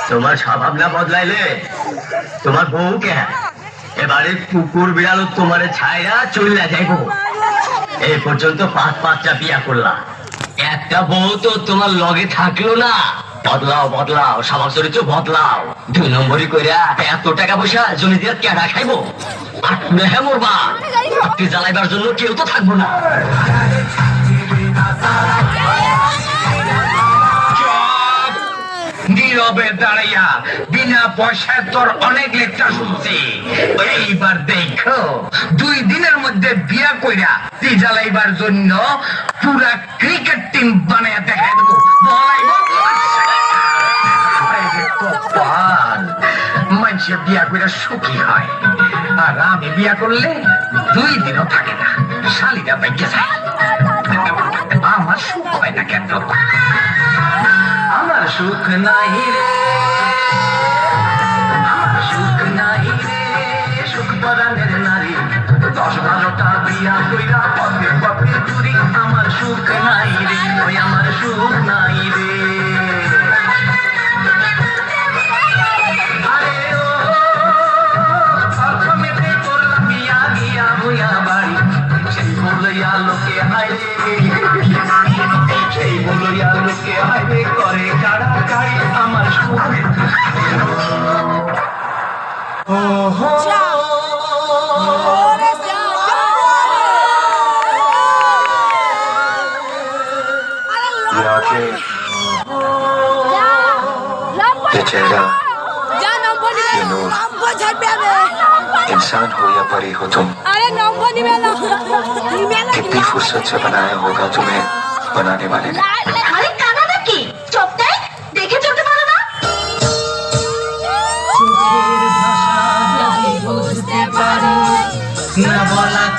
তোমার স্বভাব না বদলাইলে তোমার বউ কে এবারে কুকুর বিড়াল তোমার ছাইরা চলে যাইব। এই পর্যন্ত 5-5টা বিয়া করলা, একটা বউ তো তোমার লগে থাকলো না। বদলাও বদলাও, স্বভাব চরিত্র বদলাও। 2 নম্বরই কইরা এত টাকা পয়সা জমি দিয়ে কেডা খাইবো? আপনি হ্যাঁ মরবা, আপনি জ্বালাইবার জন্য কেউ তো থাকবো না। নীরবে দাঁড়াইয়া বিনা পয়সায় তোর অনেক লেকচার শুনছি। এইবার দেখো 2 দিনের মধ্যে বিয়া কইরা তুই জ্বালাইবার জন্য পুরা ক্রিকেট টিম বানাইয়া দেখাই দেবো। মানুষে বিয়া কইরা সুখী হয়, আর আমি বিয়া করলে 2 দিনও থাকে না, শালিরা বাইকে যায়। আমার সুখ হয় না কেন? আমার সুখ নাই রে, আমার সুখ নাই রে, সুখ পরাণের নারী 10-12টা বিয়া কইরা পথে পথে চুরি। আমার সুখ নাই রে, ওই আমার সুখ নাই রে। আরে ও প্রথমেতে করলাম বিয়া গিয়া ভুয়া বাড়ি, সেই বলিয়া লোকে হায় রে, সেই বলিয়া লোকে হায় রে করে কাড়াকাড়ি। আমার সুখ ওহো ये चेहरा, ये नूर, इंसान हो या परी हो तुम, कितनी फुर्सत से बनाया होगा तुम्हें बनाने वाले ने।